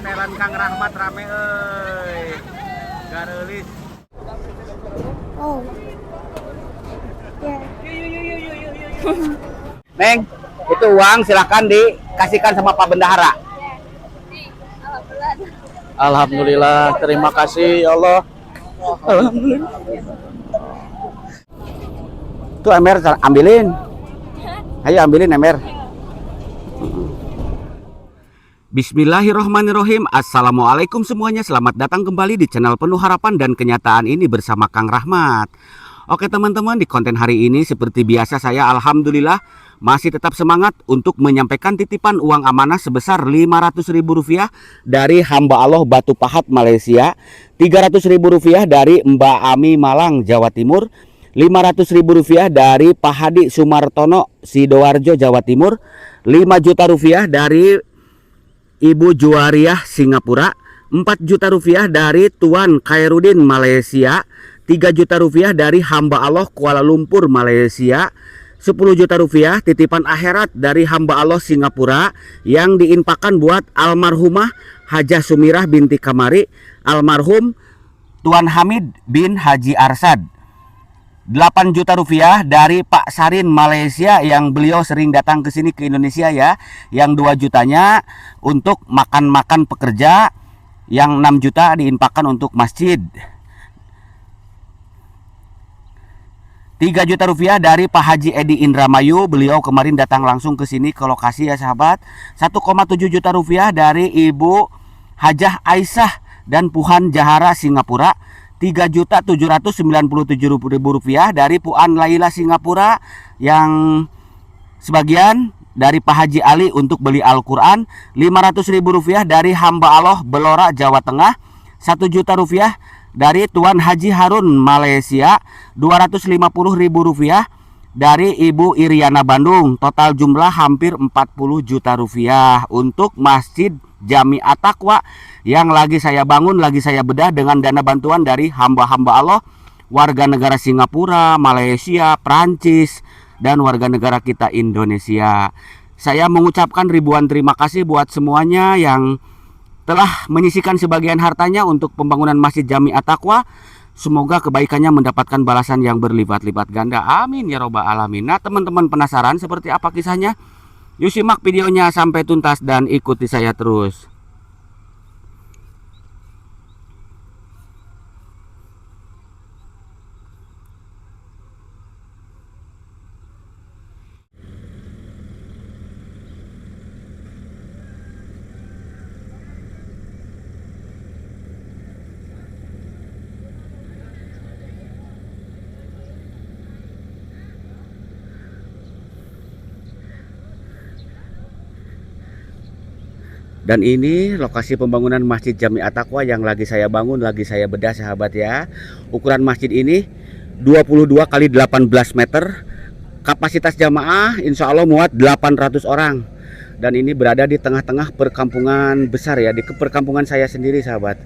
Teran Kang Rahmat rame euy. Gareulis. Oh. Ya. Neng, itu uang silahkan dikasihkan sama Pak Bendahara. Alhamdulillah, terima kasih ya Allah. Alhamdulillah. Tuh Emer ambilin. Ayo ambilin Emer. Bismillahirrohmanirrohim. Assalamualaikum semuanya. Selamat datang kembali di channel Penuh Harapan dan Kenyataan ini bersama Kang Rahmat. Oke teman-teman, di konten hari ini seperti biasa saya alhamdulillah masih tetap semangat untuk menyampaikan titipan uang amanah sebesar Rp500.000 dari hamba Allah Batu Pahat Malaysia, Rp300.000 dari Mbak Ami Malang Jawa Timur, Rp500.000 dari Pak Hadi Sumartono Sidoarjo Jawa Timur, Rp5 juta dari Ibu Juwariah Singapura, Rp4 juta dari Tuan Khairudin Malaysia, Rp3 juta dari hamba Allah Kuala Lumpur Malaysia, Rp10 juta titipan akhirat dari hamba Allah Singapura yang diinfakkan buat almarhumah Hajah Sumirah binti Kamari, almarhum Tuan Hamid bin Haji Arsad. Rp8 juta dari Pak Sarin Malaysia yang beliau sering datang ke sini ke Indonesia ya. Yang 2 jutanya untuk makan-makan pekerja, yang 6 juta diinfakkan untuk masjid. Rp3 juta dari Pak Haji Edi Indramayu, beliau kemarin datang langsung ke sini ke lokasi ya sahabat. Rp1,7 juta dari Ibu Hajah Aisyah dan Puhan Jahara Singapura. Rp3.797.000 dari Puan Laila Singapura, yang sebagian dari Pak Haji Ali untuk beli Al-Quran. Rp500.000 dari hamba Allah Belora Jawa Tengah. Rp1 juta dari Tuan Haji Harun Malaysia. Rp250.000 dari Ibu Iriana Bandung. Total jumlah hampir Rp40 juta untuk Masjid Jami At-Taqwa yang lagi saya bangun, lagi saya bedah dengan dana bantuan dari hamba-hamba Allah, warga negara Singapura, Malaysia, Prancis, dan warga negara kita Indonesia. Saya mengucapkan ribuan terima kasih buat semuanya yang telah menyisihkan sebagian hartanya untuk pembangunan Masjid Jami At-Taqwa. Semoga kebaikannya mendapatkan balasan yang berlipat-lipat ganda. Amin ya robbal alamin. Nah teman-teman penasaran seperti apa kisahnya? Yuk simak videonya sampai tuntas dan ikuti saya terus. Dan ini lokasi pembangunan Masjid Jami At-Taqwa yang lagi saya bangun, lagi saya bedah sahabat ya. Ukuran masjid ini 22 kali 18 meter. Kapasitas jamaah insya Allah muat 800 orang. Dan ini berada di tengah-tengah perkampungan besar ya, di perkampungan saya sendiri sahabat.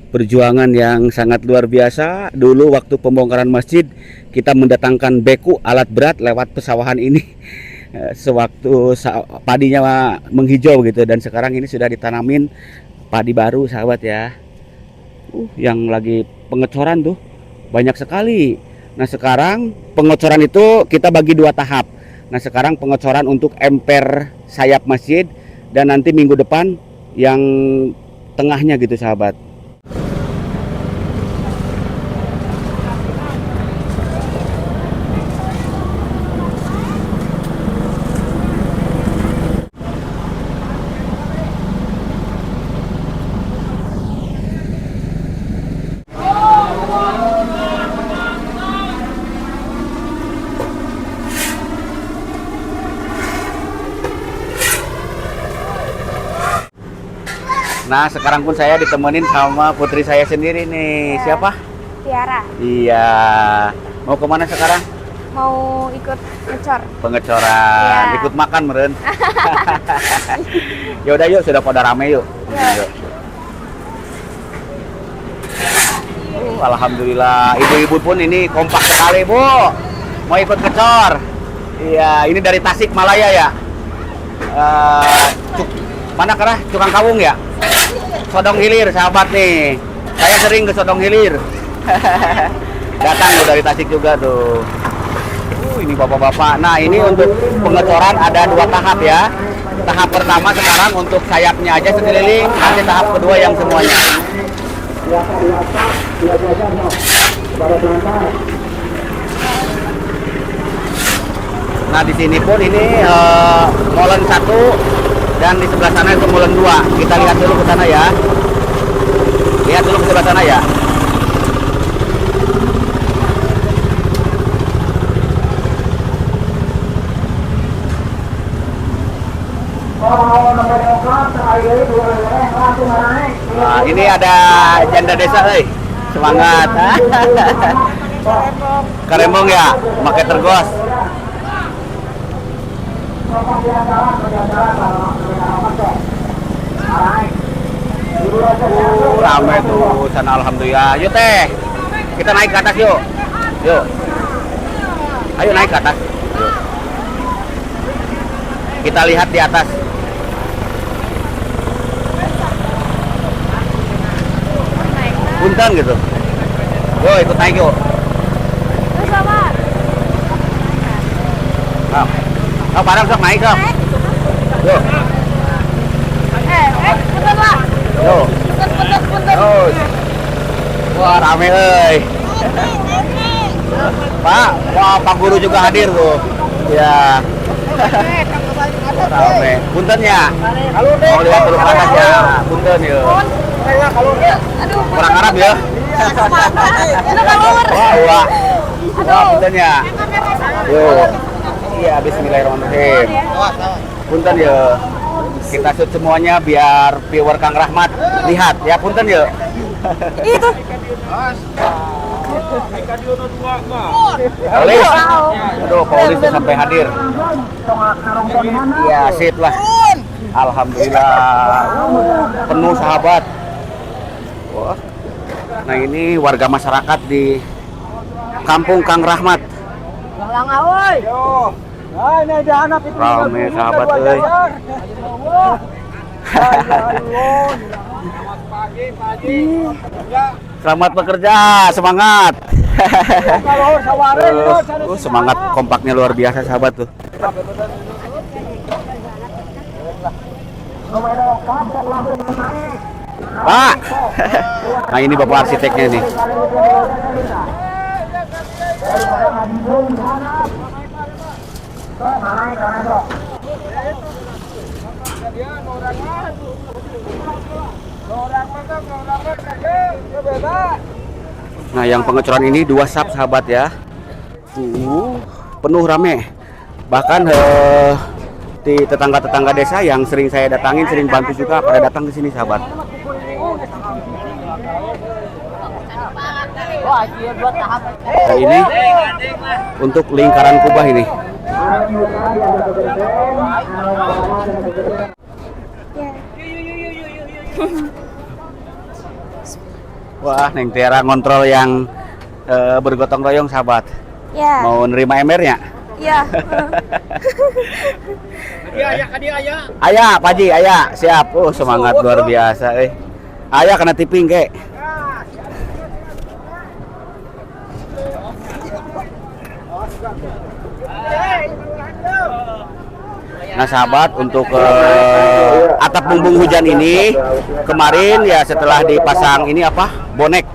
Perjuangan yang sangat luar biasa. Dulu waktu pembongkaran masjid kita mendatangkan beku alat berat lewat pesawahan ini sewaktu padinya menghijau gitu, dan sekarang ini sudah ditanamin padi baru sahabat ya. Yang lagi pengecoran tuh banyak sekali. Nah sekarang pengecoran itu kita bagi 2 tahap. Nah sekarang pengecoran untuk emper sayap masjid, dan nanti minggu depan yang tengahnya gitu sahabat. Nah sekarang pun saya ditemenin sama putri saya sendiri nih. Ya. Siapa? Tiara. Iya. Mau kemana sekarang? Mau ikut ngecor. Pengecoran. Ya. Ikut makan meren. Yaudah yuk, sudah pada rame yuk. Ya. Yuk. Alhamdulillah, ibu-ibu pun ini kompak sekali, Bu. Mau ikut ngecor. Iya, ini dari Tasik Malaya ya. Mana kerah? Cukang Kawung ya? Sodong Hilir, sahabat nih. Saya sering ke Sodong Hilir. Datang loh dari Tasik juga tuh. Ini bapak-bapak. Nah, ini untuk pengecoran ada 2 tahap ya. Tahap pertama sekarang untuk sayapnya aja sekeliling, nanti tahap kedua yang semuanya. Nah, di sini pun ini molen 1 dan di sebelah sana itu molen 2. Kita lihat dulu ke sana ya. Lihat dulu ke sebelah sana ya. Nah, ini ada janda desa, semangat. Karembong ya, pakai tergos. Ramai tuh sana, alhamdulillah. Yuk teh, kita naik ke atas yuk. Yuk, ayo naik ke atas. Yuk. Kita lihat di atas. Punten gitu. Yo, ikut naik yuk. Terus sama. Oh, barang sok naik sok. Yo. Punten lah. Yo. Punten. Terus. Wah, rame euy. Pak, wah Pak Guru juga hadir tuh. Ya. Rame. Punten ya. Mau lihat dulu ke atas ya. Punten ya. Aduh, Orang Arab ya. Wah. Wah, punten ya. Yo. Iya, bismillahirrahmanirrahim. Punten ya. Kita shoot semuanya biar viewer Kang Rahmat lihat ya, punten ya. Itu. Polis. Aduh, polis tuh sampai hadir. Iya, sip lah. Alhamdulillah. Penuh sahabat. Wah. Nah, ini warga masyarakat di Kampung Kang Rahmat. Rame sahabat euy. Selamat bekerja, semangat. Semangat kompaknya luar biasa sahabat tuh. Pak. Nah, ini bapak arsiteknya nih. Nah, yang pengecoran ini 2 sap sahabat ya. Penuh rame. Bahkan di tetangga-tetangga desa yang sering saya datangin, sering bantu juga pada datang ke sini sahabat. Nah, ini untuk lingkaran kubah ini. Wah, Neng Tiara ngontrol yang bergotong royong sahabat. Ya. Mau nerima embernya? Ya. Ayah, Paji, ayah, siap. Semangat luar biasa, Ayah kena tipping, kek. Nah sahabat, untuk atap bumbung hujan ini kemarin ya setelah dipasang ini apa bonek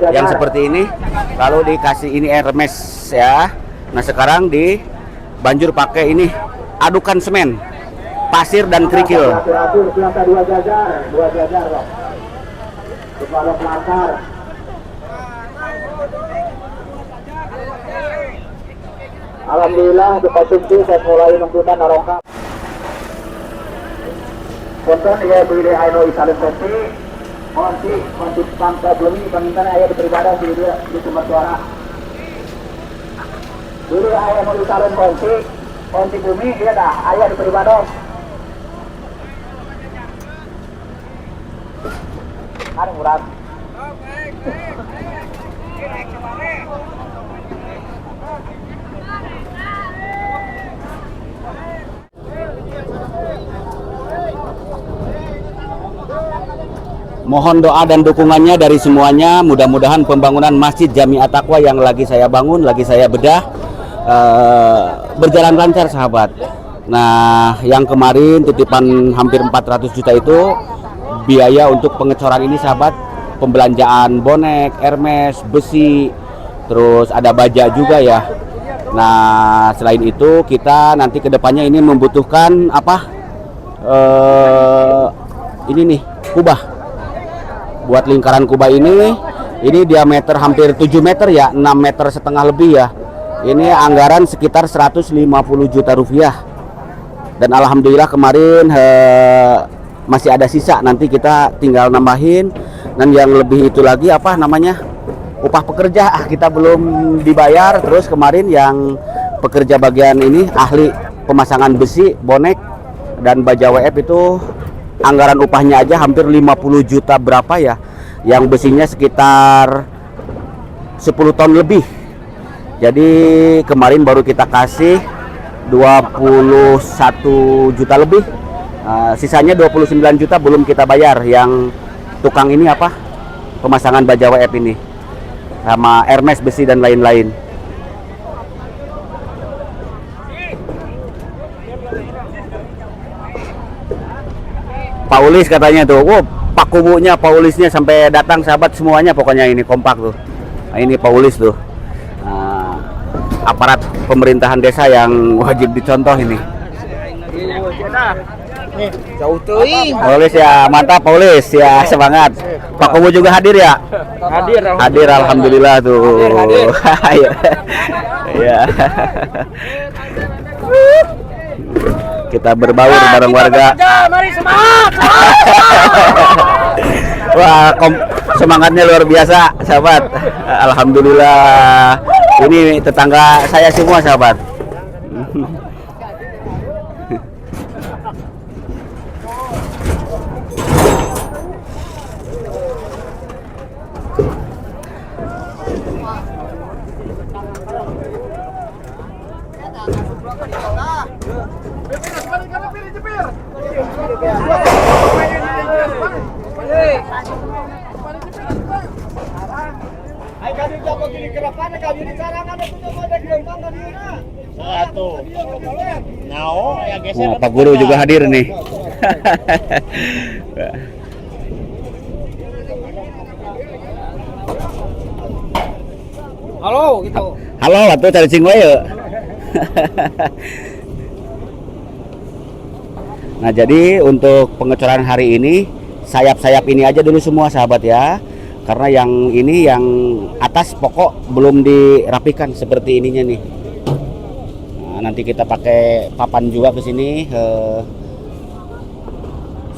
yang seperti ini, lalu dikasih ini Hermes ya. Nah sekarang dibanjur pakai ini adukan semen, pasir dan kerikil. Alhamdulillah dikonsumsi saya mulai nunggutan narongkap. Konten ya beli ayo isalin kopi, konti pangka beli panggilan ayah beribadah di dia di sumber suara. Beli ayah mau isalin konti bumi dia dah ayah beribadah. Kan murah. Mohon doa dan dukungannya dari semuanya. Mudah-mudahan pembangunan Masjid Jami At-Taqwa yang lagi saya bangun, lagi saya bedah, berjalan lancar sahabat. Nah, yang kemarin titipan hampir 400 juta itu biaya untuk pengecoran ini sahabat. Pembelanjaan bonek, Hermes, besi, terus ada baja juga ya. Nah, selain itu kita nanti kedepannya ini membutuhkan apa? Ini nih, kubah. Buat lingkaran kubah ini diameter hampir 7 meter ya, 6 meter setengah lebih ya. Ini anggaran sekitar 150 juta rupiah. Dan alhamdulillah kemarin masih ada sisa, nanti kita tinggal nambahin. Dan yang lebih itu lagi apa namanya, upah pekerja kita belum dibayar. Terus kemarin yang pekerja bagian ini ahli pemasangan besi, bonek dan baja WF itu anggaran upahnya aja hampir 50 juta berapa ya, yang besinya sekitar 10 ton lebih. Jadi kemarin baru kita kasih 21 juta lebih, sisanya 29 juta belum kita bayar yang tukang ini apa, pemasangan baja WF ini sama Hermes besi dan lain-lain. Pak Ulis katanya tuh, Pak Kubunya, Pak Ulisnya sampai datang sahabat semuanya, pokoknya ini kompak tuh. Nah, ini Pak Ulis tuh, aparat pemerintahan desa yang wajib dicontoh ini. Pak Ulis ya, mantap Pak Ulis ya, semangat. Pak Kubu juga hadir ya? Hadir alhamdulillah tuh. Ya. Kita berbaur bareng warga. Mari semangat. Wah, semangatnya luar biasa, sahabat. Alhamdulillah. Ini tetangga saya semua, sahabat. Nah, Pak Guru juga hadir nih. Halo gitu. Halo, atuh cari cing we yeuh. Nah, jadi untuk pengecoran hari ini sayap-sayap ini aja dulu semua sahabat ya. Karena yang ini yang atas pokok belum dirapikan seperti ininya nih. Nah, nanti kita pakai papan juga ke sini.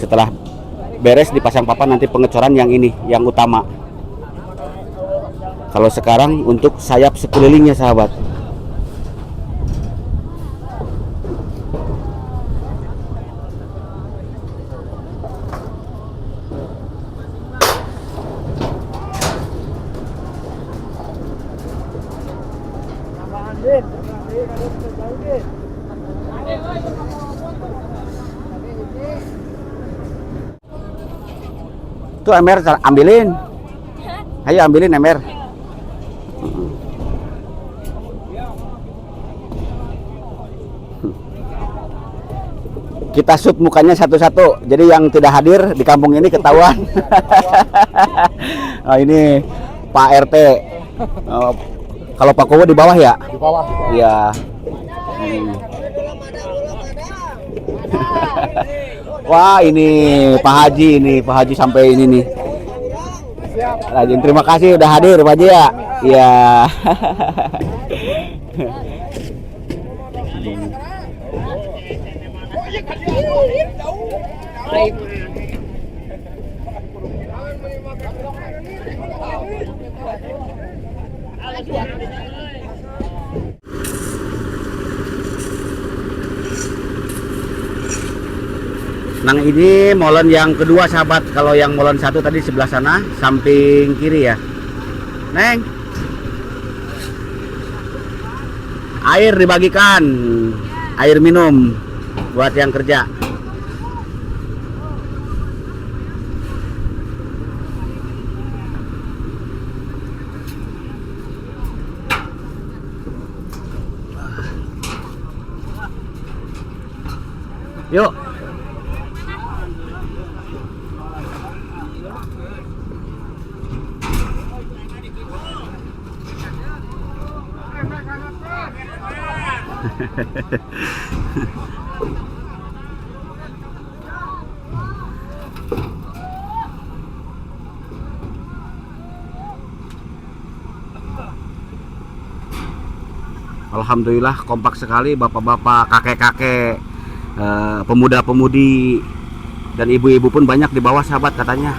Setelah beres dipasang papan nanti pengecoran yang ini, yang utama. Kalau sekarang untuk sayap sekelilingnya sahabat. Tuh Emer ambilin. Ayo ambilin Emer. Kita shoot mukanya satu-satu. Jadi yang tidak hadir di kampung ini ketahuan. Nah, ini Pak RT. Kalau Pak Kowo di bawah ya? Di bawah. Iya. Wah, ini Pak Haji sampai ini nih. Rajin, terima kasih udah hadir Pak Haji ya. Iya. Nah, ini molen yang kedua sahabat. Kalau yang molen satu tadi sebelah sana, samping kiri ya. Neng. Air dibagikan, air minum buat yang kerja. Yuk. Alhamdulillah kompak sekali bapak-bapak, kakek-kakek, pemuda-pemudi dan ibu-ibu pun banyak di bawah sahabat katanya.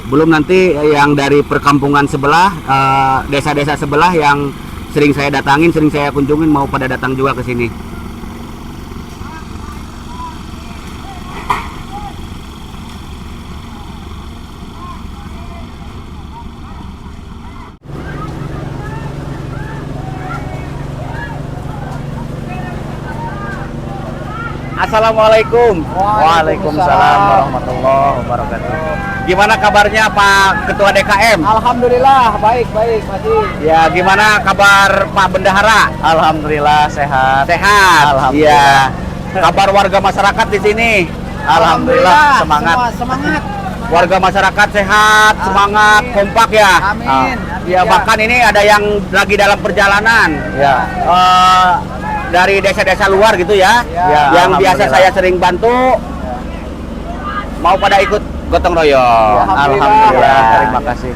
Belum nanti yang dari perkampungan sebelah, desa-desa sebelah yang sering saya datangin, sering saya kunjungin mau pada datang juga ke sini. Assalamualaikum. Waalaikumsalam warahmatullahi wabarakatuh. Gimana kabarnya Pak Ketua DKM? Alhamdulillah baik Masih. Ya, gimana kabar Pak Bendahara? Alhamdulillah sehat. Sehat. Alhamdulillah. Iya. Kabar warga masyarakat di sini? Alhamdulillah semangat. Semua semangat. Warga masyarakat sehat, semangat, kompak ya. Amin. Ya, bahkan ini ada yang lagi dalam perjalanan. Ya. Dari desa-desa luar gitu ya, Ya, yang biasa alhamdulillah. saya sering bantu, mau pada ikut gotong royong. Alhamdulillah. Terima kasih.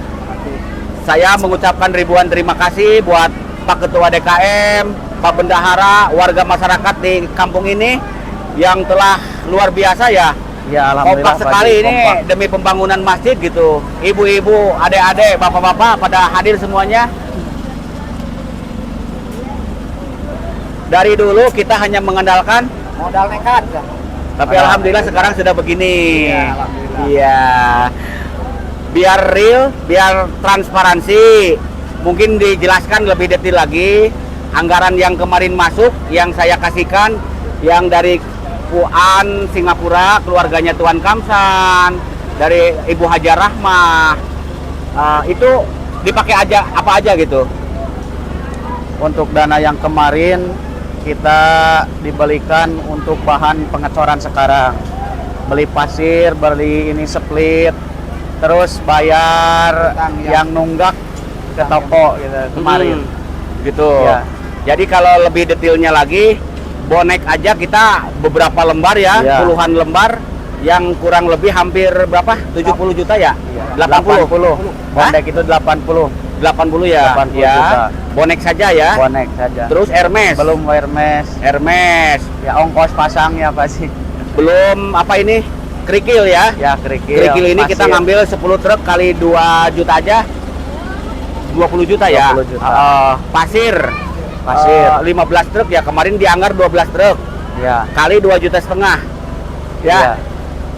Saya mengucapkan ribuan terima kasih buat Pak Ketua DKM, Pak Bendahara, warga masyarakat di kampung ini yang telah luar biasa ya. Ya, alhamdulillah. Kompak sekali ini kompak. demi pembangunan masjid gitu. Ibu-ibu, adik-adik, bapak-bapak pada hadir semuanya. Dari dulu kita hanya mengandalkan Modal nekat. tapi alhamdulillah sekarang sudah begini. Iya, alhamdulillah. Iya. Biar real, biar transparansi. Mungkin dijelaskan lebih detail lagi anggaran yang kemarin masuk yang saya kasihkan yang dari Puan Singapura, keluarganya Tuan Kamsan, dari Ibu Hajar Rahmah. Itu dipakai aja apa aja gitu. Untuk dana yang kemarin kita dibelikan untuk bahan pengecoran sekarang, beli pasir, beli ini split, terus bayar yang nunggak ke toko gitu kemarin. Gitu. Ya. Jadi kalau lebih detailnya lagi, bonek aja kita beberapa lembar ya, Ya. puluhan lembar yang kurang lebih hampir berapa? 70 juta ya? 80. 80. Bonek itu 80. 80 ya. 80 ya. juta. Bonek saja ya. Bonek saja. Terus Hermes. Belum Hermes. Hermes. Ya ongkos pasangnya pasti. Belum apa ini? Kerikil ya. Ya kerikil. Kerikil ini kita pasir. ngambil 10 truk kali 2 juta aja. 20 juta ya. 20 juta. Pasir. Pasir. 15 truk ya. Kemarin dianggar 12 truk. Ya. Kali 2,5 juta. Ya. Ya.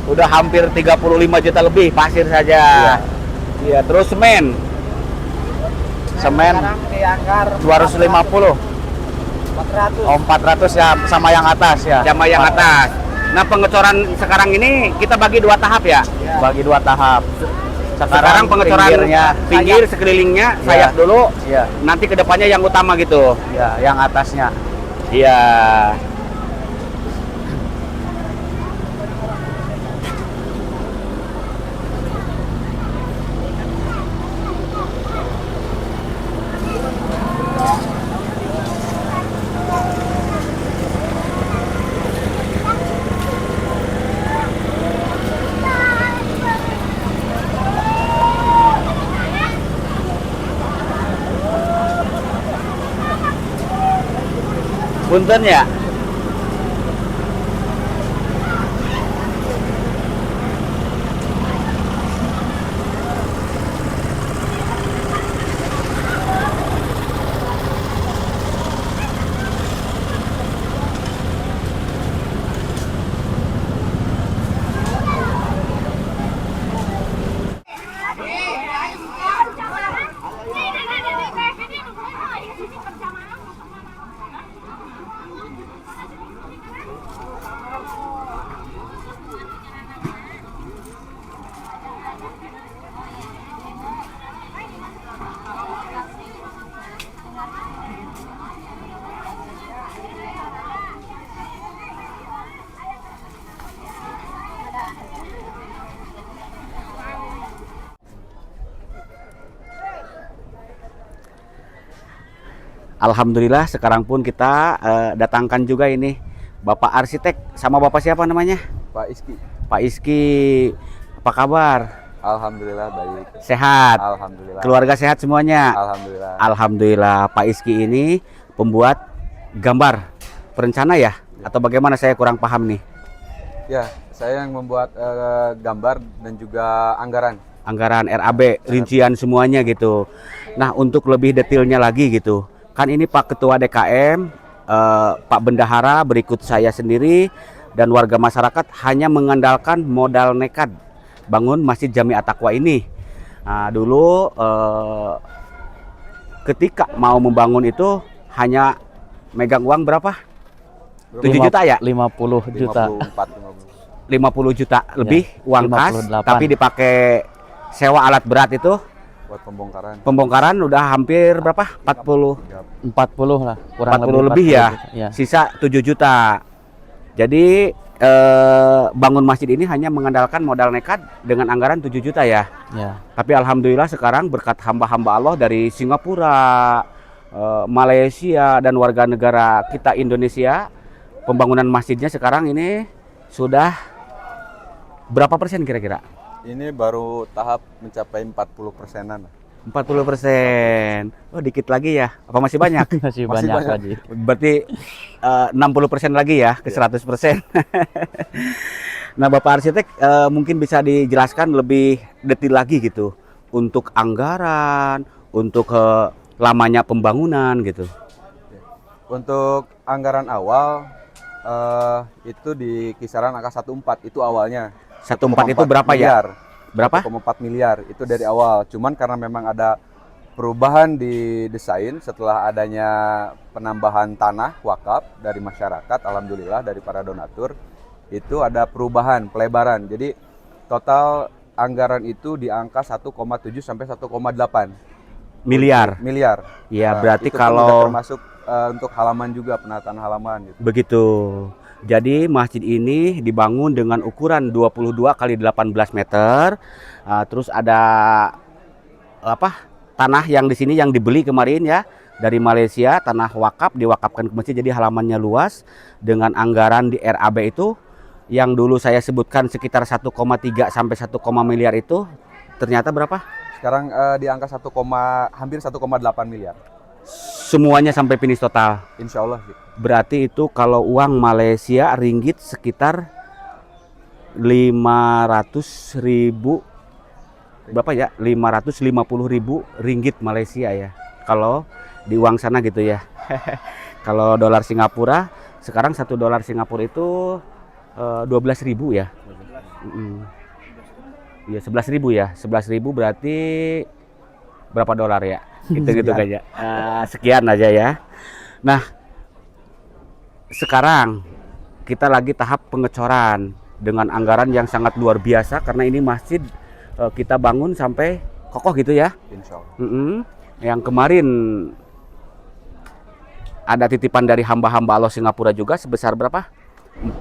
Udah hampir 35 juta lebih pasir saja. Iya, terus semen. Semen dianggar 250. 400. Oh, 400 ya sama yang atas ya. Sama yang atas. Nah, pengecoran sekarang ini kita bagi 2 tahap ya. Bagi 2 tahap. Sekarang pengecoran pinggirnya, pinggir sekelilingnya sayap dulu. ya, Nanti kedepannya yang utama gitu. ya, yang atasnya. Iya. Punten ya. Alhamdulillah sekarang pun kita datangkan juga ini Bapak arsitek sama Bapak siapa namanya? Pak Iski. Pak Iski. Apa kabar? Alhamdulillah baik. Sehat. Alhamdulillah. Keluarga sehat semuanya? Alhamdulillah. Alhamdulillah. Pak Iski ini pembuat gambar perencana ya? Atau bagaimana, saya kurang paham nih. Ya, saya yang membuat gambar dan juga anggaran. Anggaran RAB, rincian semuanya gitu. Nah, untuk lebih detailnya lagi gitu. Kan ini Pak Ketua DKM, Pak Bendahara, berikut saya sendiri dan warga masyarakat hanya mengandalkan modal nekat bangun Masjid Jami At-Taqwa ini. Nah, dulu ketika mau membangun itu hanya megang uang berapa? 7 juta ya? 50 juta. 54, 50 juta lebih uang kas, 58. tapi dipakai sewa alat berat itu buat pembongkaran. pembongkaran udah hampir berapa? 40 40 lah, kurang 40 lebih ya. Ya. Sisa 7 juta. Jadi bangun masjid ini hanya mengandalkan modal nekat dengan anggaran 7 juta ya. Ya. Tapi alhamdulillah sekarang berkat hamba-hamba Allah dari Singapura, Malaysia dan warga negara kita Indonesia, pembangunan masjidnya sekarang ini sudah berapa persen kira-kira? Ini baru tahap mencapai 40%-an. 40%. Oh, dikit lagi ya. Apa masih banyak? Masih Masih banyak banyak. lagi. Berarti 60% lagi ya ke 100%. Nah, Bapak arsitek mungkin bisa dijelaskan lebih detail lagi gitu untuk anggaran, untuk lamanya pembangunan gitu. Untuk anggaran awal itu di kisaran angka 14 itu awalnya. 14 itu berapa ya? Berapa? 1,4 miliar itu dari awal. Cuman karena memang ada perubahan di desain setelah adanya penambahan tanah wakaf dari masyarakat, alhamdulillah dari para donatur, itu ada perubahan pelebaran. Jadi total anggaran itu di angka 1,7 sampai 1,8 Miliar. Ya, Nah, berarti itu pun udah kalau termasuk untuk halaman juga, penataan halaman gitu. begitu. Jadi masjid ini dibangun dengan ukuran 22 kali 18 meter. Terus ada apa? Tanah yang di sini yang dibeli kemarin ya dari Malaysia, tanah wakaf diwakafkan ke masjid, jadi halamannya luas dengan anggaran di RAB itu yang dulu saya sebutkan sekitar 1,3 sampai 1, miliar itu ternyata berapa? Sekarang di angka hampir 1,8 miliar. Semuanya sampai finish total. Insya Allah sih. Berarti itu kalau uang Malaysia ringgit sekitar 500.000, berapa ya? 550.000 ringgit Malaysia ya. Kalau di uang sana gitu ya. Kalau dolar Singapura sekarang $1 Singapura itu 12.000 ya. Iya 11.000 ya. 11.000 berarti berapa dolar ya? Gitu aja. Sekian aja ya. Nah, sekarang kita lagi tahap pengecoran dengan anggaran yang sangat luar biasa karena ini masjid kita bangun sampai kokoh gitu ya. Insya Allah. Yang kemarin ada titipan dari hamba-hamba Allah Singapura juga sebesar berapa?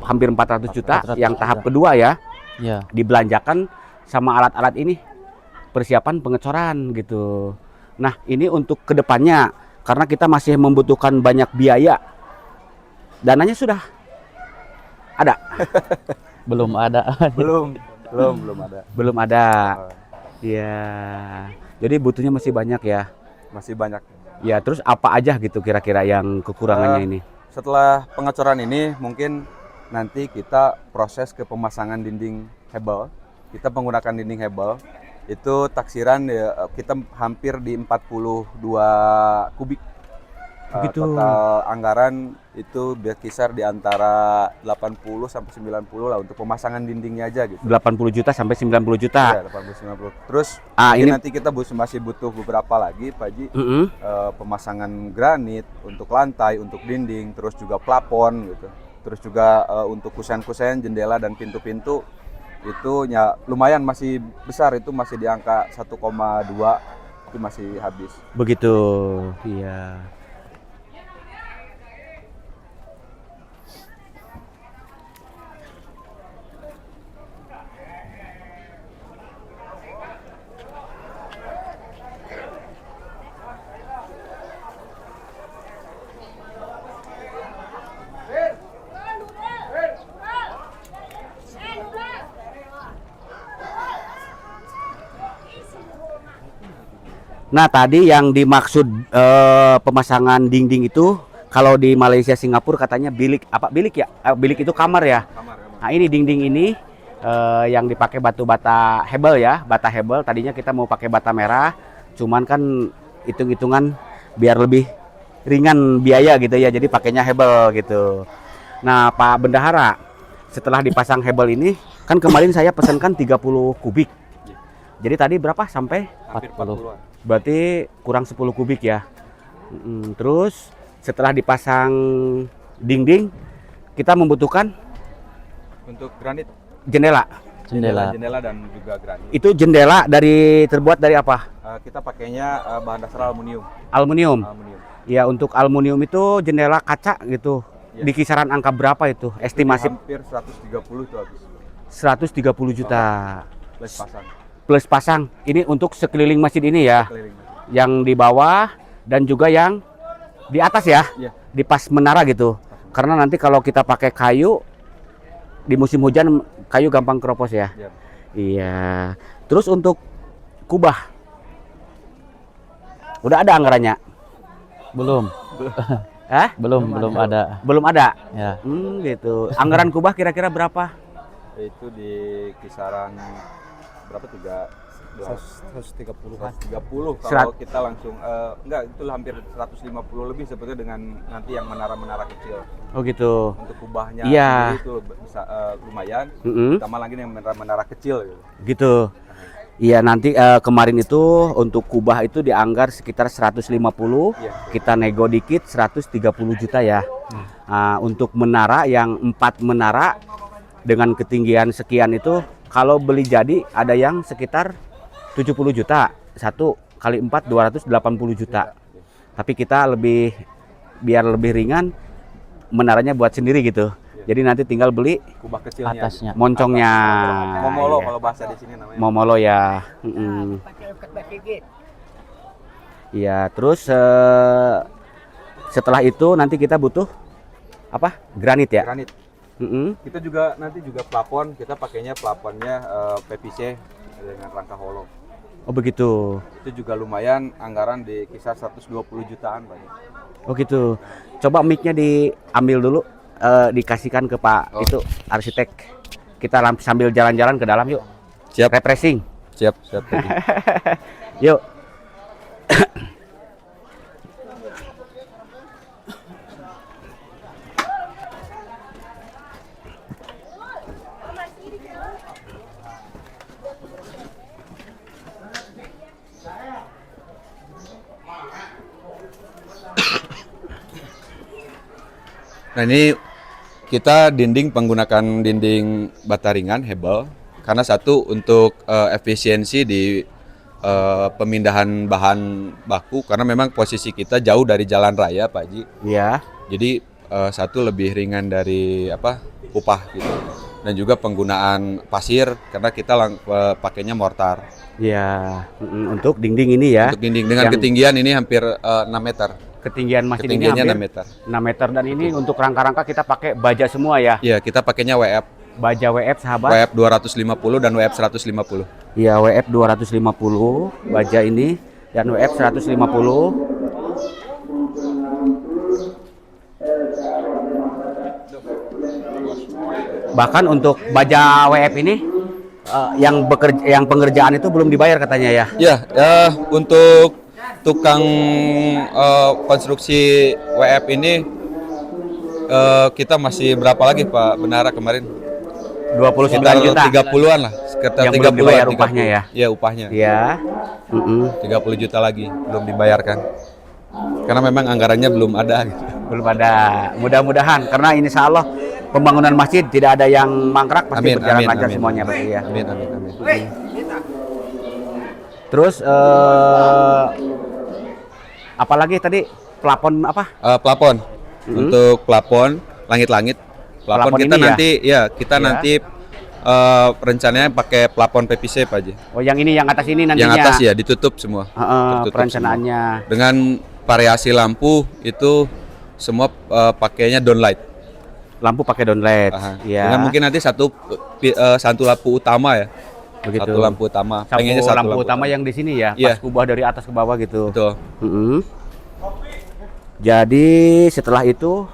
Hampir 400 juta 400 yang tahap juta. kedua ya. Ya. Dibelanjakan sama alat-alat ini persiapan pengecoran gitu. Nah, ini untuk kedepannya karena kita masih membutuhkan banyak biaya. Dananya sudah ada? Belum ada. Belum ada. Belum ada. Iya. Jadi butuhnya masih banyak ya. Masih banyak. Ya, terus apa aja gitu kira-kira yang kekurangannya ini? Setelah pengecoran ini mungkin nanti kita proses ke pemasangan dinding hebel. Kita menggunakan dinding hebel. Itu taksiran ya, kita hampir di 42 kubik. Begitu. Total anggaran itu berkisar di antara 80 sampai 90 lah untuk pemasangan dindingnya aja gitu. 80 juta sampai 90 juta. Iya, 80 90. Terus ini nanti kita masih butuh beberapa lagi Pak Ji. Pemasangan granit untuk lantai, untuk dinding, terus juga plafon gitu. Terus juga untuk kusen-kusen, jendela dan pintu-pintu itu ya lumayan masih besar, itu masih di angka 1,2 itu masih habis. Begitu. Iya. Nah, tadi yang dimaksud pemasangan dinding itu kalau di Malaysia Singapura katanya bilik apa bilik ya? Bilik itu kamar ya. Nah, ini dinding ini yang dipakai batu bata hebel ya, bata hebel. Tadinya kita mau pakai bata merah, cuman kan hitung-hitungan biar lebih ringan biaya gitu ya, jadi pakainya hebel gitu. Nah, Pak Bendahara, setelah dipasang hebel ini, kan kemarin saya pesankan 30 kubik. Jadi tadi berapa sampai? Hampir 40-an. Berarti kurang 10 kubik ya. Terus setelah dipasang dinding, kita membutuhkan Untuk granit, jendela. Jendela. dan juga granit. Itu jendela terbuat dari apa? Kita pakainya bahan dasar aluminium. Aluminium. Ya, untuk aluminium itu jendela kaca gitu. Ya. Di kisaran angka berapa itu? Estimasi Hampir 130 itu habis. 130 juta. Plus pasang. Plus pasang. Ini untuk sekeliling masjid ini ya. Keliling. Yang di bawah dan juga yang di atas ya. Iya. Di pas menara gitu. Karena nanti kalau kita pakai kayu di musim hujan kayu gampang keropos ya. Iya. Iya. Terus untuk kubah udah ada anggarannya? Belum. Belum ada. Belum ada. Ya. Gitu. Anggaran kubah kira-kira berapa? Itu di kisaran berapa 130 kalau kita langsung enggak itu hampir 150 lebih sebetulnya dengan nanti yang menara-menara kecil. Oh gitu. Untuk kubahnya Iya. sendiri itu bisa lumayan. Mm-mm. Tambah lagi yang menara-menara kecil gitu. Gitu. Iya, nanti kemarin itu untuk kubah itu dianggar sekitar 150. Iya. Kita nego dikit 130 juta ya. Untuk menara yang 4 menara dengan ketinggian sekian itu kalau beli jadi ada yang sekitar 70 juta. 1 kali 4 280 juta. Tapi kita biar lebih ringan menaranya buat sendiri gitu. Jadi nanti tinggal beli Kubah kecilnya. Atasnya. moncongnya. Momolo Iya. kalau bahasa di sini namanya. Momolo ya. Iya, terus setelah itu nanti kita butuh apa? Granit ya. Granit. Mm-mm. Kita juga nanti juga plafon, kita pakainya plafonnya PVC dengan rangka hollow. Oh begitu. Itu juga lumayan anggaran di kisar 120 jutaan Pak. Oh gitu. Coba mic-nya diambil dulu, dikasihkan ke Pak itu arsitek. Kita sambil jalan-jalan ke dalam yuk. Siap. Refreshing. Siap tadi. Yuk. Nah ini kita menggunakan dinding bata ringan hebel karena satu untuk efisiensi di pemindahan bahan baku karena memang posisi kita jauh dari jalan raya Pak Haji. Iya. Jadi satu lebih ringan dari upah gitu. Dan juga penggunaan pasir karena kita pakainya mortar. Iya. Untuk dinding ini ya. Untuk dinding dengan ketinggian ini hampir 6 meter. Ketinggian masjid ini Ketinggiannya hampir 6 meter. 6 meter dan ini untuk rangka-rangka kita pakai baja semua ya. Iya, kita pakainya WF. Baja WF sahabat. WF 250 dan WF 150. Iya, WF 250 baja ini dan WF 150. Bahkan untuk baja WF ini yang pengerjaan itu belum dibayar katanya ya. Ya, untuk tukang konstruksi WF ini kita masih berapa lagi Pak Benara kemarin? 29 Sekitar juta 30-an lah, sekitar yang belum 30-an, dibayar 30. upahnya ya. Iya, upahnya. Iya. 30 juta lagi belum dibayarkan. Karena memang anggarannya belum ada gitu. Belum ada. Mudah-mudahan karena insya Allah pembangunan masjid tidak ada yang mangkrak, pasti Amin, berjalan amin, lancar amin. semuanya berarti ya. Amin. Terus apalagi tadi plafon apa? Plafon. Untuk plafon langit-langit. Plafon Plafon kita ini ya? nanti kita nanti rencananya pakai plafon PVC Pak Haji. Oh, yang ini yang atas ini nantinya. Yang atas ya ditutup semua. Tertutup Perencanaannya. semua. Dengan variasi lampu itu semua pakainya downlight. Lampu pakai downlight. Aha. Ya. Dengan mungkin nanti satu lampu utama ya. Begitu. Satu lampu utama. Pengennya Satu satu lampu utama yang di sini ya, Iya. pas kubah dari atas ke bawah gitu. Betul. Mm-mm. Jadi setelah itu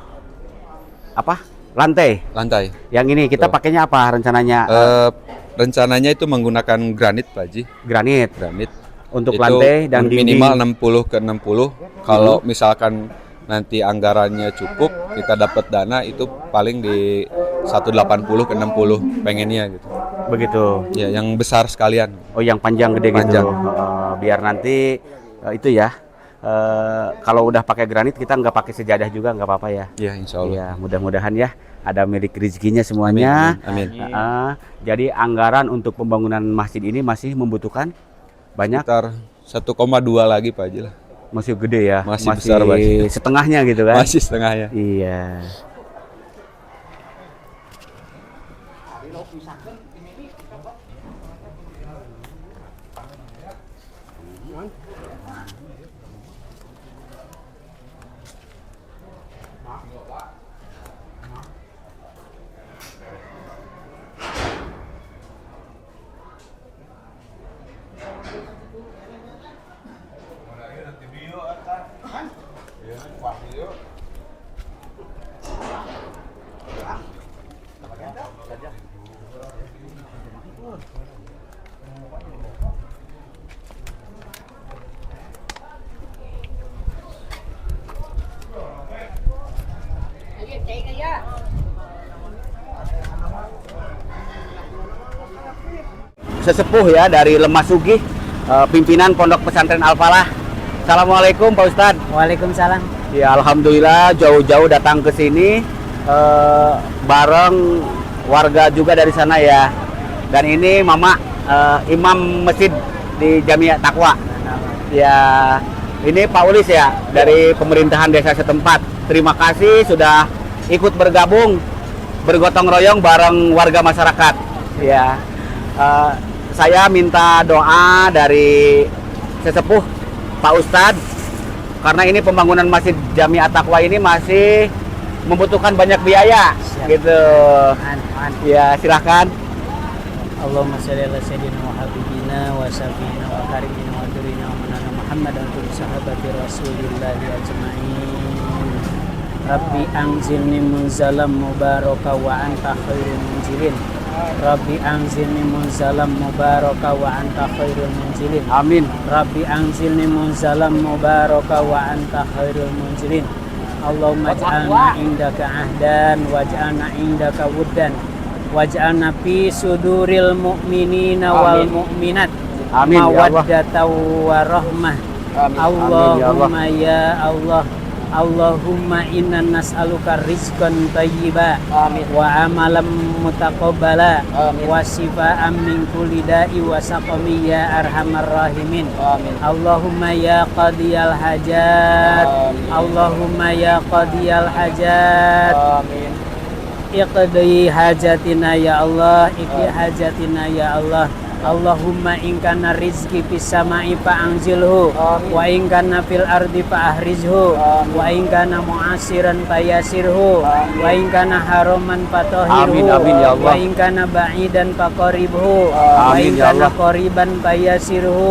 apa? Lantai. Lantai. Yang ini kita Betul. pakainya apa rencananya? Rencananya itu menggunakan granit Pak Haji. Granit Granit. untuk Itu lantai dan minimal dinding. 60 ke 60. Kalau misalkan nanti anggarannya cukup, kita dapat dana itu paling di 180 ke 60 pengennya gitu. Begitu. Ya, yang besar sekalian. Oh, yang panjang gede Panjang. gitu. Biar nanti itu ya. Kalau udah pakai granit kita nggak pakai sejadah juga nggak apa-apa ya. Ya, insya Allah. Ya, mudah-mudahan ya ada milik rezekinya semuanya. Amin. Jadi anggaran untuk pembangunan masjid ini masih membutuhkan banyak, Sekitar 1,2 lagi Pak Haji lah. masih gede ya. Masih besar, Pak. Setengahnya gitu kan. Masih setengahnya. Iya. Sesepuh ya dari Lemah Sugih, pimpinan Pondok Pesantren Al-Falah. Assalamualaikum Pak Ustadz. Waalaikumsalam. Ya alhamdulillah jauh-jauh datang ke sini bareng warga juga dari sana ya. Dan ini Mama imam masjid di Jamiah Taqwa. Ya ini Pak Ulis ya dari pemerintahan desa setempat. Terima kasih sudah ikut bergabung bergotong royong bareng warga masyarakat. Ya saya minta doa dari sesepuh Pak Ustadz karena ini pembangunan Masjid Jamiah Taqwa ini masih membutuhkan banyak biaya. Siap. Gitu. Ya silahkan. Allahumma shalli ala sayyidina wa habibina wa syafiina wa karimina wa durina wa manana Muhammad wa kulli sahabati rasulillahi ajma'in. Rabbi anzilni munzalam mubaraka wa anta khairul munzilin. Rabbi anzilni munzalam mubaraka wa anta khairul munzilin. Amin. Rabbi anzilni munzalam mubaraka wa anta khairul munzilin. Allahumma ij'alna indaka ahdan waj'alna indaka wuddan waj'alna fi suduril mu'minina wal mu'minat Amin, ya Allah. mawaddatan wa rahmah. Allahumma ya Allah, Allahumma inna nas'aluka rizqan tayyiba wa amalan mutaqabbala wa shifaan min kulli da'i wa saqami ya arhamar rahimin. Allahumma ya qadiyal hajat, Allahumma ya qadiyal hajat, iqdi hajatina ya Allah, iqdi hajatina ya Allah. Allahumma in kana rizqi fis sama'i fa'anzilhu wa in kana fil ardi fa'ahrizhu wa in kana mu'asiran fayasirhu wa in kana haraman fatahhirhu Amin, amin, ya Allah. wa in kana ba'idan faqaribhu wa in Amin, ya kana Allah. qariban fayasirhu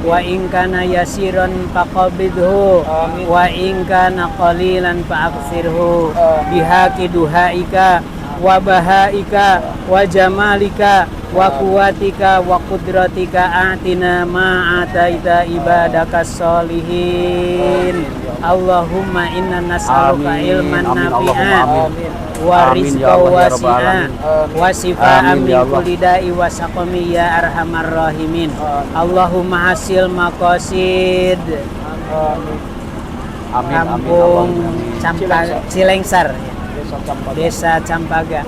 wa in kana yasiran faqabidhu wa in kana qalilan fa'aksirhu bihaqi duhaika wa bahaika wa jamalika wa quwwatika wa qudratika atina ma ataita ibadaka sholihin. Allahumma inna nas'aluka Amin. ilman Amin, nafi'an Allahumma amin. wa Amin, ya rizqan Allah, ya Rabbal wasi'an alamin. wa shifaan Amin, min ya Allah. kulli da'i wa saqami ya arhamar rahimin. Allahumma hasil maqasid. Amin. Kampung Cilengsar, Desa Campaga.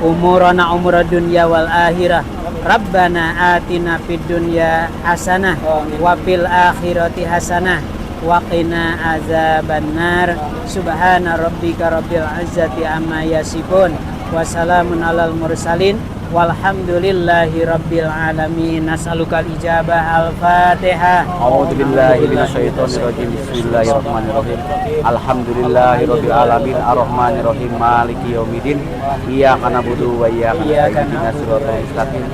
Umurana umur dunya wal akhirah. Rabbana atina fid dunya hasanah wa fil akhirati hasanah wa qina azabannar. Subhana rabbika rabbil izzati amma yasifun wa salamun alal mursalin Walhamdulillahi rabbil alamin. Nas'alukal ijabah. Al-Fatihah. A'udzubillahi minasyaitonirrajim. Bismillahirrahmanirrahim. Alhamdulillahirabbil alamin arrahmanirrahim maliki yaumiddin. Iyyaka na'budu wa iyyaka nasta'in. Ihdinas siratal mustaqim.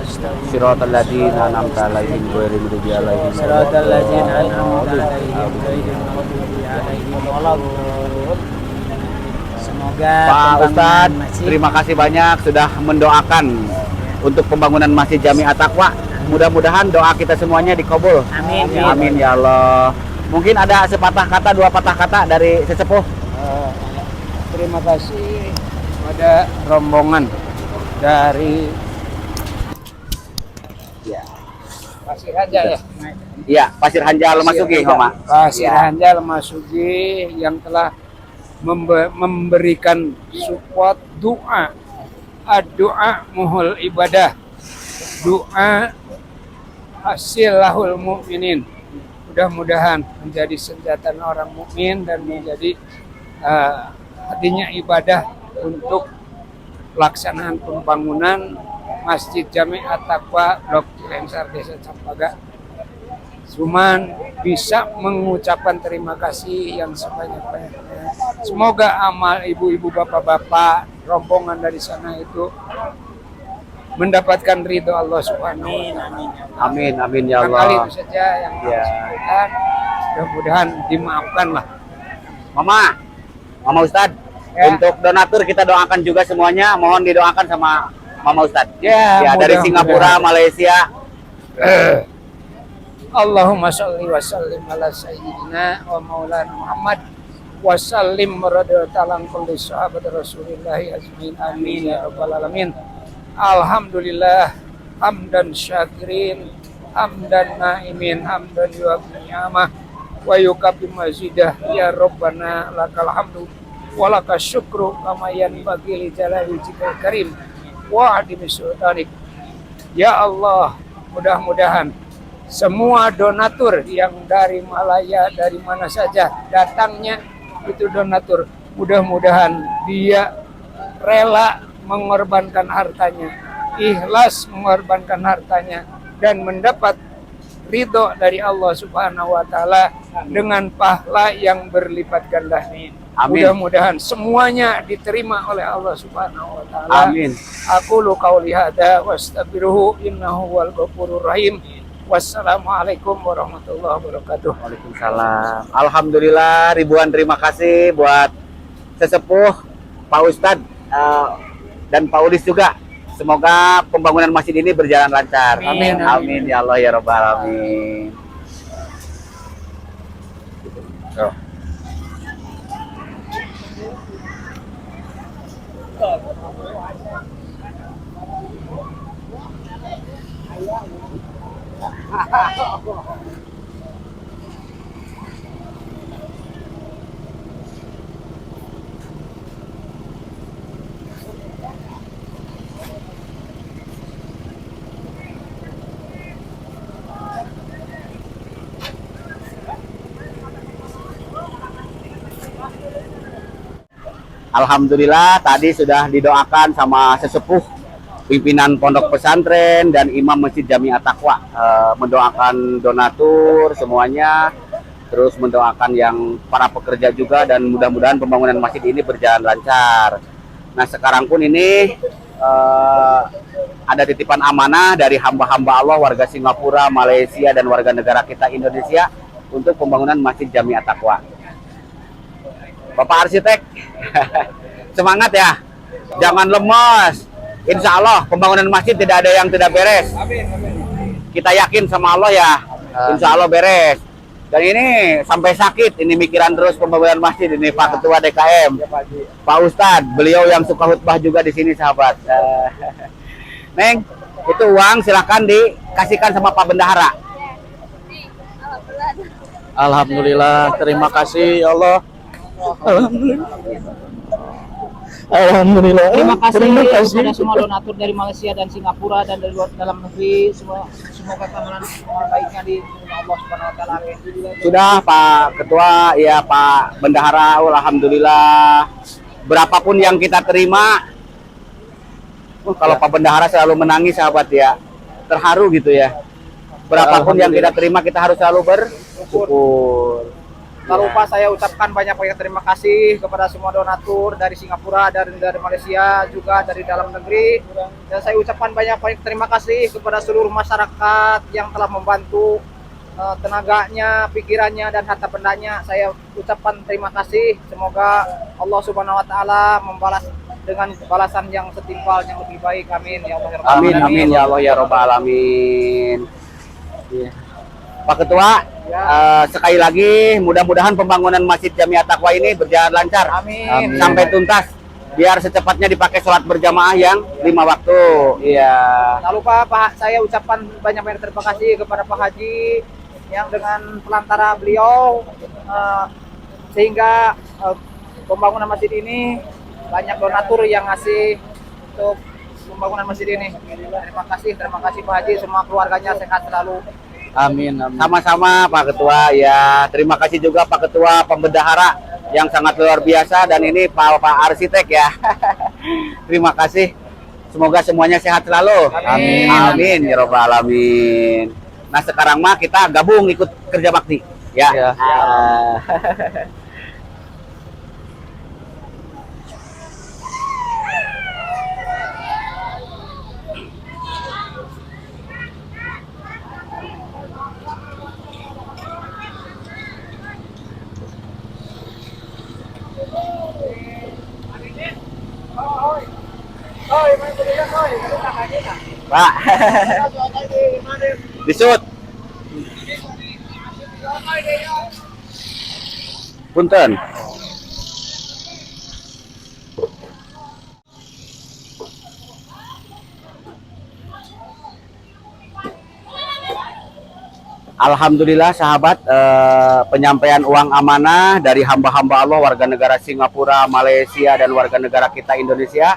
Siratal ladzina an'amta 'alaihim ghairil maghdubi 'alaihim Siratal ladzina an'amta 'alaihim ghairil maghdubi 'alaihim waladdallin. Semoga Pak pembangunan Ustadz, masjid terima kasih banyak sudah mendoakan untuk pembangunan Masjid Jami At-Taqwa. Mudah-mudahan doa kita semuanya dikabul. Amin. Amin ya Allah. Mungkin ada sepatah kata, dua patah kata dari sesepuh. Terima kasih pada rombongan dari Pasir Hanja ya. Iya, Pasir Hanjal Masuki, Mama. Pasir Hanja Masuki yang telah memberikan support doa. Doa muhul ibadah. Doa hasil lahul mukminin. Mudah-mudahan menjadi senjata orang mukmin dan menjadi hatinya ibadah untuk pelaksanaan pembangunan Masjid Jami At-Taqwa Blok Cilensar Desa Campaga. Cuman bisa mengucapkan terima kasih yang sebanyak-banyaknya. Semoga amal ibu-ibu, bapak-bapak, rombongan dari sana itu mendapatkan ridho Allah Subhanahu wa Ta'ala. Amin, amin ya Kali Allah. itu saja yang Ya. disampaikan. Mudah-mudahan dimaafkan lah. Mama Ustadz, Ya. untuk donatur kita doakan juga semuanya. Mohon didoakan sama Mama Ustadz. Ya, Dari mudah-mudahan. Singapura, Malaysia. Allahumma sholli wa sallim ala sayyidina wa maulana Muhammad wa sallim radhiyallahu kulli sahabat Rasulillah ajmain amin ya rabbal alamin. Alhamdulillah hamdan syakirin hamdan naimin hamdan yu'abbi ni'amah wa yukabi mazidah ya rabbana lakal hamdu wa lakas syukru kama yanbaghi li jalali wajhikal karim wa adimi sultanik. Ya Allah, mudah-mudahan semua donatur yang dari Malaya, dari mana saja datangnya itu donatur, mudah-mudahan dia rela mengorbankan hartanya, ikhlas mengorbankan hartanya dan mendapat ridho dari Allah Subhanahu wa Ta'ala dengan pahala yang berlipat ganda. Amin. Mudah-mudahan semuanya diterima oleh Allah Subhanahu wa Ta'ala. Amin. Aqulu qauli hadza wastaghfiruhu innahu wal ghafurur rahim. Wassalamualaikum warahmatullahi wabarakatuh. Waalaikumsalam. Alhamdulillah, ribuan terima kasih buat sesepuh Pak Ustadz dan Pak Udis juga. Semoga pembangunan masjid ini berjalan lancar. Amin. Amin ya Allah ya Rabbal alamin. Alhamdulillah tadi sudah didoakan sama sesepuh pimpinan pondok pesantren dan imam Masjid Jami At-Taqwa, mendoakan donatur semuanya, terus mendoakan yang para pekerja juga, dan mudah-mudahan pembangunan masjid ini berjalan lancar. Nah sekarang pun ini ada titipan amanah dari hamba-hamba Allah, warga Singapura, Malaysia, dan warga negara kita Indonesia untuk pembangunan Masjid Jami At-Taqwa. Bapak arsitek, semangat ya, jangan lemas. Insya Allah pembangunan masjid tidak ada yang tidak beres. Kita yakin sama Allah ya, insya Allah beres. Dan ini sampai sakit, ini mikiran terus pembangunan masjid ini Pak Ketua DKM, Pak Ustadz, beliau yang suka khutbah juga di sini sahabat. Neng, itu uang silahkan dikasihkan sama Pak Bendahara. Alhamdulillah, terima kasih ya Allah. Alhamdulillah. Terima kasih kepada semua donatur dari Malaysia dan Singapura dan dari luar dalam negeri. Semoga keamanan baiknya di Allah Subhanahu wa Ta'ala. Sudah Pak Ketua, ya Pak Bendahara, alhamdulillah. Berapapun yang kita terima, Kalau Pak Bendahara selalu menangis sahabat ya, terharu gitu ya. Berapapun yang kita terima kita harus selalu bersyukur. Tak lupa saya ucapkan banyak-banyak terima kasih kepada semua donatur dari Singapura, dari Malaysia, juga dari dalam negeri. Dan saya ucapkan banyak-banyak terima kasih kepada seluruh masyarakat yang telah membantu tenaganya, pikirannya, dan harta bendanya. Saya ucapkan terima kasih. Semoga Allah Subhanahu Wa Taala membalas dengan balasan yang setimpal yang lebih baik. Amin ya Allah ya Rabbal Amin Alamin. amin ya Allah ya Rabbal Alamin. Iya. Pak Ketua, sekali lagi mudah-mudahan pembangunan Masjid Jamiah Taqwa ini berjalan lancar. Amin. Sampai tuntas. Biar secepatnya dipakai sholat berjamaah yang 5 waktu. Iya. Tak lupa Pak, saya ucapkan banyak-banyak terima kasih kepada Pak Haji yang dengan pelantara beliau sehingga pembangunan masjid ini banyak donatur yang ngasih untuk pembangunan masjid ini. Terima kasih Pak Haji, semua keluarganya sehat selalu. Amin, amin. Sama-sama Pak Ketua. Ya, terima kasih juga Pak Ketua Pembendahara yang sangat luar biasa, dan ini Pak Arsitek ya. Terima kasih. Semoga semuanya sehat selalu. Amin. Amin ya Rabbal Alamin. Nah, sekarang mah kita gabung ikut kerja bakti ya. Ya. Pak. Disut. Punten. Alhamdulillah sahabat, penyampaian uang amanah dari hamba-hamba Allah warga negara Singapura, Malaysia, dan warga negara kita Indonesia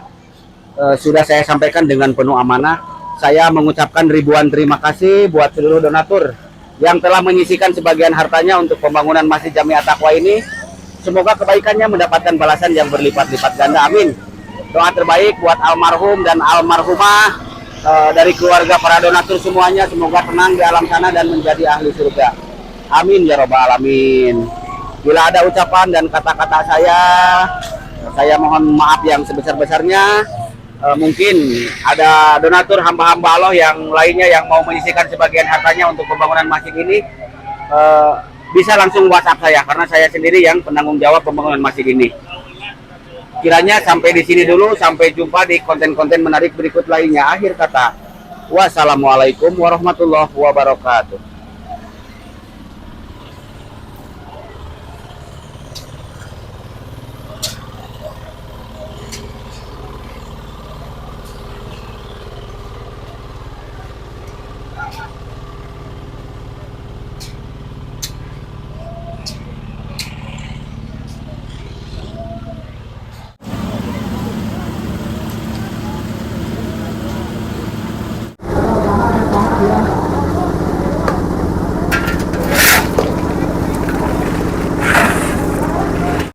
sudah saya sampaikan dengan penuh amanah. Saya mengucapkan ribuan terima kasih buat seluruh donatur yang telah menyisikan sebagian hartanya untuk pembangunan Masjid Jamiah Taqwa ini. Semoga kebaikannya mendapatkan balasan yang berlipat-lipat ganda. Amin. Doa terbaik buat almarhum dan almarhumah dari keluarga para donatur semuanya, semoga tenang di alam sana dan menjadi ahli surga. Amin ya Rabbal Alamin. Bila ada ucapan dan kata-kata saya mohon maaf yang sebesar-besarnya. Mungkin ada donatur hamba-hamba Allah yang lainnya yang mau menyisikan sebagian hartanya untuk pembangunan masjid ini, bisa langsung WhatsApp saya, karena saya sendiri yang penanggung jawab pembangunan masjid ini. Kiranya sampai di sini dulu, sampai jumpa di konten-konten menarik berikut lainnya. Akhir kata, wassalamualaikum warahmatullahi wabarakatuh.